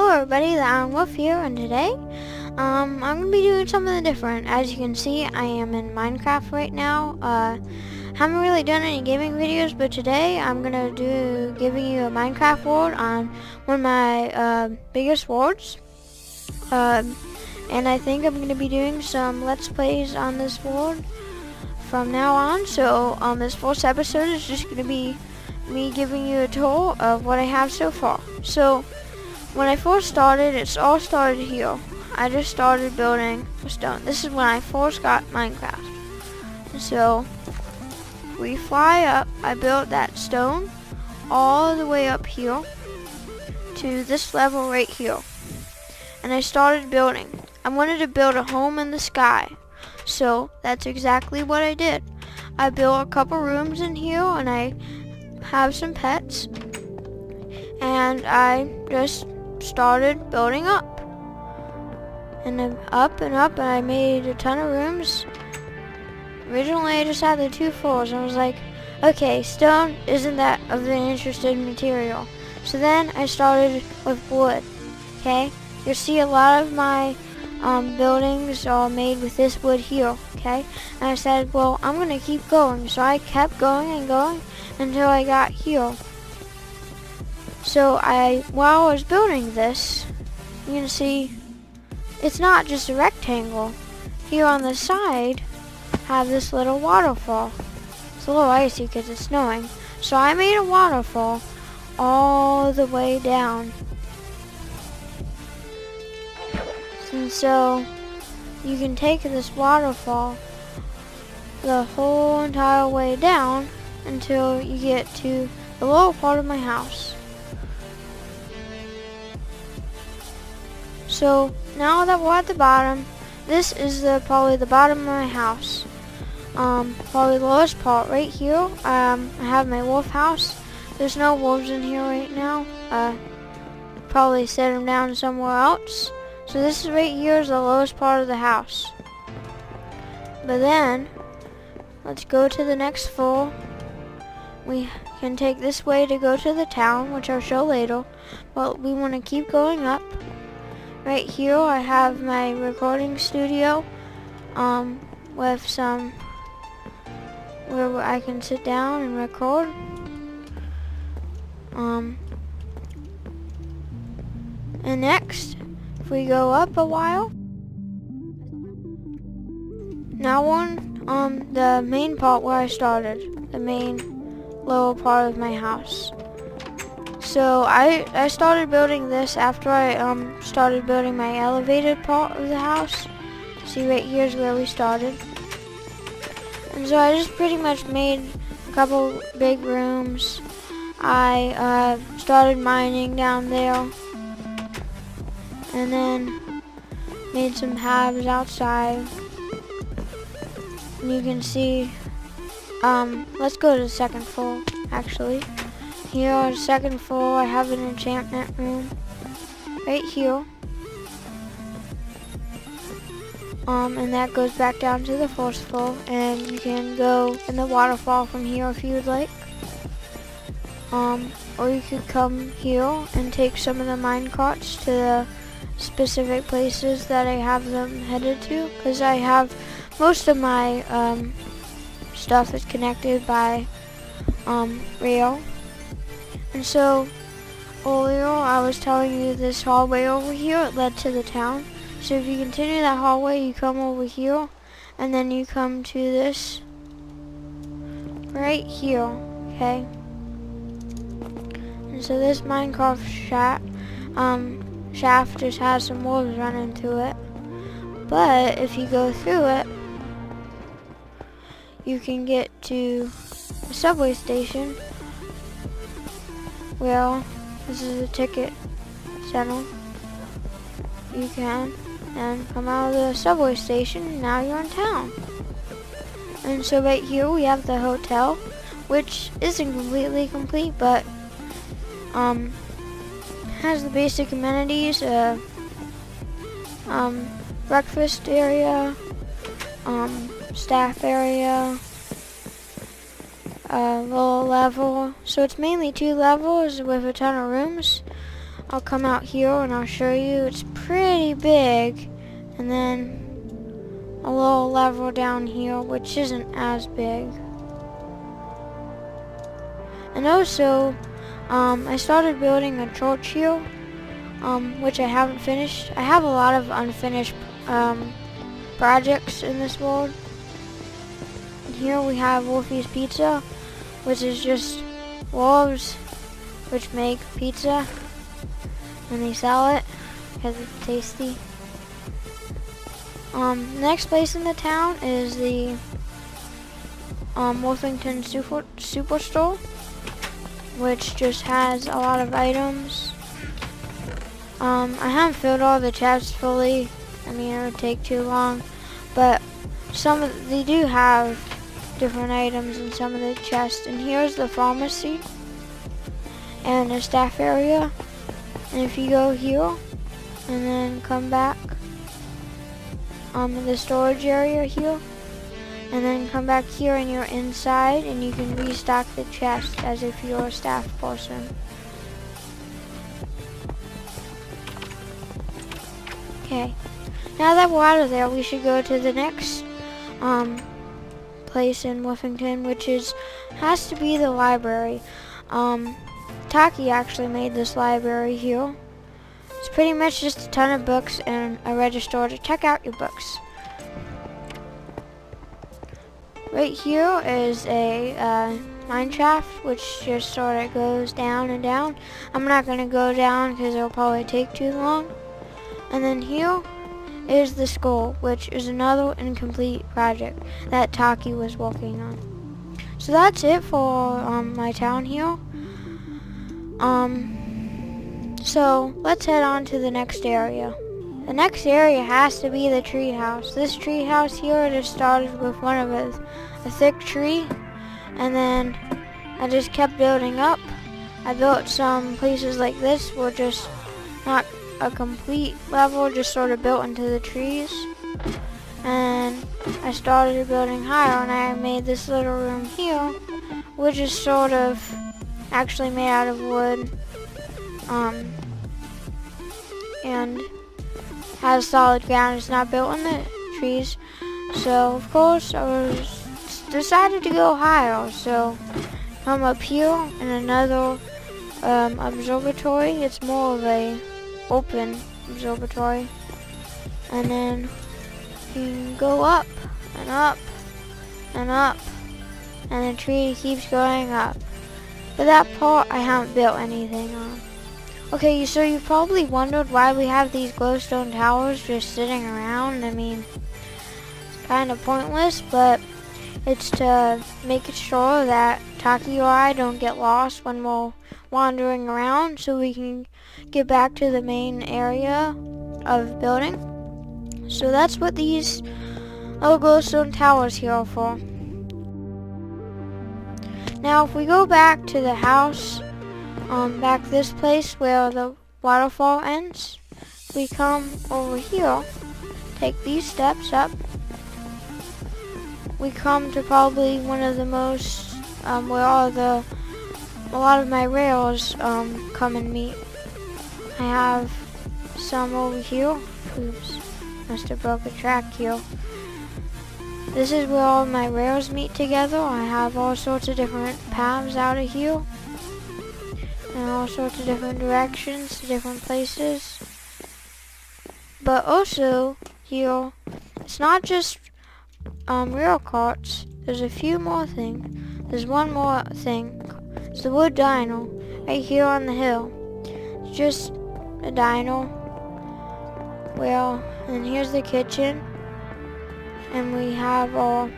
everybody, the Iron Wolf here, and today, I'm going to be doing something different. As you can see, I am in Minecraft right now. Haven't really done any gaming videos, but today I'm going to do giving you a Minecraft world on one of my biggest worlds. And I think I'm going to be doing some Let's Plays on this world from now on. So this first episode is just going to be me giving you a tour of what I have so far. So when I first started, it's all started here. I just started building a stone. This is when I first got Minecraft. So we fly up. I built that stone all the way up here to this level right here. And I started building. I wanted to build a home in the sky. So that's exactly what I did. I built a couple rooms in here and I have some pets. And I just started building up. And then up and up, and I made a ton of rooms. Originally I just had the 2 floors. I was like, okay, stone isn't that of the interested material. So then I started with wood. Okay, you'll see a lot of my buildings are made with this wood here. Okay, and I said, well, I'm gonna keep going. So I kept going and going until I got here. So while I was building this, you can see it's not just a rectangle. Here on the side, have this little waterfall. It's a little icy because it's snowing. So I made a waterfall all the way down. And so you can take this waterfall the whole entire way down until you get to the lower part of my house. So now that we're at the bottom, this is probably the bottom of my house. Probably the lowest part right here. I have my wolf house. There's no wolves in here right now. Probably set them down somewhere else. So this is right here is the lowest part of the house. But then, let's go to the next floor. We can take this way to go to the town, which I'll show later. But we want to keep going up. Right here I have my recording studio with some where I can sit down and record. And next, if we go up a while, now on the main part where I started, the main lower part of my house. So I started building this after I started building my elevated part of the house. See, right here is where we started. And so I just pretty much made a couple big rooms. I started mining down there. And then made some paths outside. And you can see, let's go to the second floor, actually. Here on the second floor, I have an enchantment room right here. And that goes back down to the first floor, and you can go in the waterfall from here if you would like. Or you could come here and take some of the mine carts to the specific places that I have them headed to, because I have most of my stuff is connected by rail. And so earlier I was telling you this hallway over here led to the town. So if you continue that hallway, you come over here and then you come to this right here, okay? And so this Minecraft shaft just has some wolves running through it. But if you go through it, you can get to the subway station. Well, this is a ticket center. You can and come out of the subway station and now you're in town. And so right here we have the hotel, which isn't completely complete, but has the basic amenities, breakfast area, staff area, lower level. So it's mainly 2 levels with a ton of rooms. I'll come out here and I'll show you. It's pretty big. And then a little level down here, which isn't as big. And also, I started building a church here, which I haven't finished. I have a lot of unfinished projects in this world. And here we have Wolfie's Pizza, which is just wolves which make pizza and they sell it because it's tasty. Next place in the town is the Wolfington Superstore, which just has a lot of items. I haven't filled all the chests fully. I mean, it would take too long, but they do have different items in some of the chests. And here's the pharmacy and the staff area. And if you go here and then come back, the storage area here, and then come back here and you're inside and you can restock the chest as if you're a staff person. Okay, now that we're out of there, we should go to the next place in Wolfington, which has to be the library. Taki actually made this library here. It's pretty much just a ton of books and a register to check out your books. Right here is a mine shaft, which just sort of goes down and down. I'm not going to go down because it'll probably take too long. And then here is the school, which is another incomplete project that Taki was working on. So that's it for my town here. So let's head on to the next area. The next area has to be the tree house. This tree house here just started with one of a thick tree, and then I just kept building up. I built some places like this were just not a complete level, just sort of built into the trees. And I started building higher, and I made this little room here, which is sort of actually made out of wood, and has solid ground. It's not built in the trees. So of course I decided to go higher. So come up here in another observatory. It's more of a open observatory, and then you go up and up and up, and the tree keeps going up. But that part I haven't built anything on. Okay, so you probably wondered why we have these glowstone towers just sitting around. I mean, it's kind of pointless, but it's to make sure that Taki or I don't get lost when we're wandering around, so we can get back to the main area of building. So that's what these little glowstone towers here are for. Now if we go back to the house, back this place where the waterfall ends, we come over here, take these steps up, we come to probably one of the most, where a lot of my rails come and meet. I have some over here. Oops, must have broke a track here. This is where all my rails meet together. I have all sorts of different paths out of here, and all sorts of different directions to different places. But also here, it's not just rail carts. There's a few more things. There's one more thing. It's the wood dino right here on the hill. It's just a dino. Well, and here's the kitchen, and we have our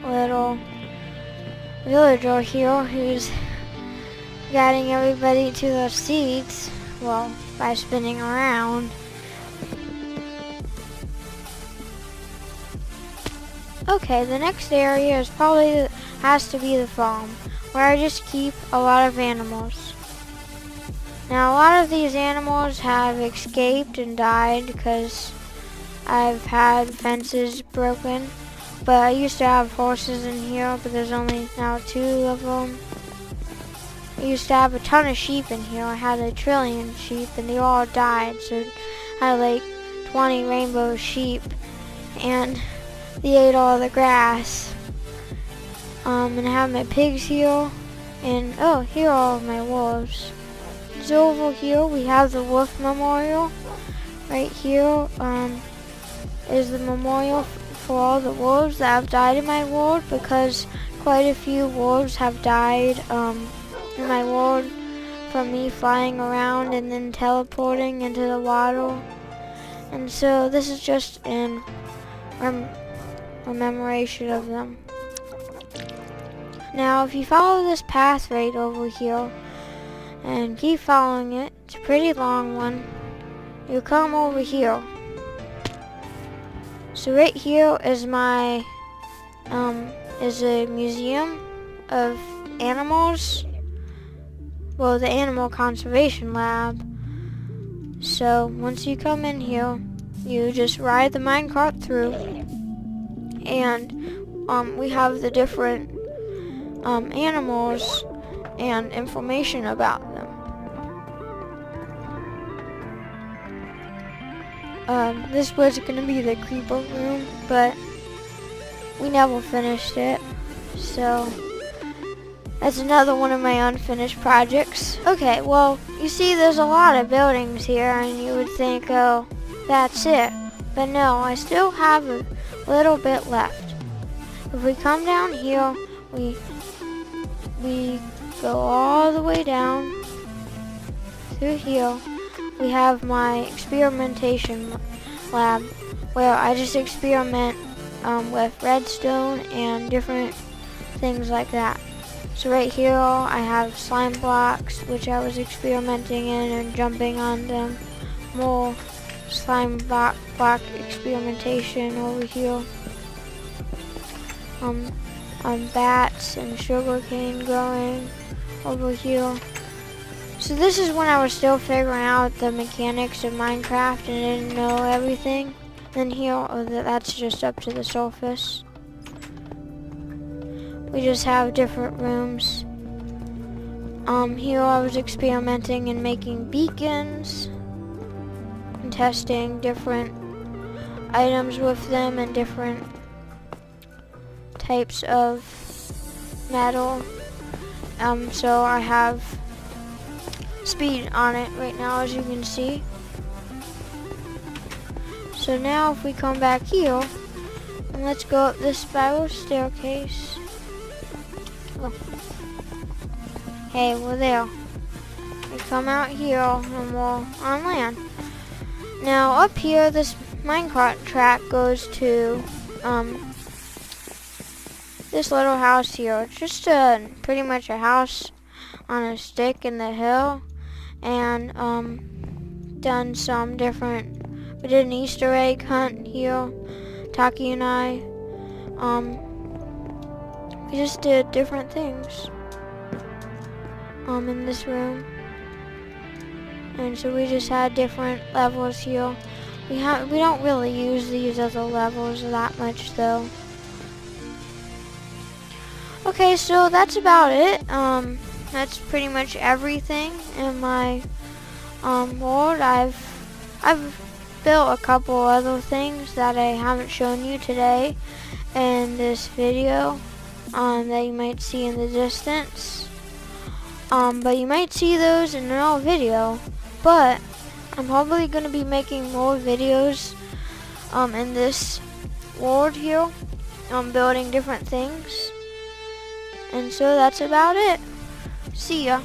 little villager here who's guiding everybody to their seats, well, by spinning around. Okay, the next area is probably has to be the farm, where I just keep a lot of animals. Now a lot of these animals have escaped and died because I've had fences broken, but I used to have horses in here, but there's only now 2 of them. I used to have a ton of sheep in here. I had 1 trillion sheep and they all died. So I had like 20 rainbow sheep and they ate all the grass. And I have my pigs here. And oh, here are all my wolves. So over here we have the wolf memorial. Right here is the memorial for all the wolves that have died in my world, because quite a few wolves have died in my world from me flying around and then teleporting into the water. And so this is just in commemoration of them. Now if you follow this path right over here and keep following it, it's a pretty long one, you come over here. So right here is my is a museum of animals. Well, the Animal Conservation Lab. So once you come in here, you just ride the minecart through, and we have the different animals and information about them. This was going to be the creeper room, but we never finished it, so that's another one of my unfinished projects. Okay, well, you see there's a lot of buildings here, and you would think, oh, that's it. But no, I still have a little bit left. If we come down here, we go all the way down through here. We have my experimentation lab, where I just experiment with redstone and different things like that. So right here I have slime blocks, which I was experimenting in and jumping on them. More slime block experimentation over here. Bats and sugarcane growing over here. So this is when I was still figuring out the mechanics of Minecraft and didn't know everything. Then here, that's just up to the surface. We just have different rooms. Here I was experimenting and making beacons and testing different items with them and different types of metal. So I have speed on it right now, as you can see. So now if we come back here, and let's go up this spiral staircase. Oh. Hey, we're there. We come out here and we're on land. Now up here, this minecart track goes to this little house here. It's just pretty much a house on a stick in the hill, and done some different. We did an Easter egg hunt here, Taki and I. We just did different things in this room, and so we just had different levels here. We don't really use these other levels that much though. Okay, so that's about it. That's pretty much everything in my world. I've built a couple other things that I haven't shown you today in this video that you might see in the distance. But you might see those in another video. But I'm probably going to be making more videos in this world here, building different things. And so that's about it. See ya.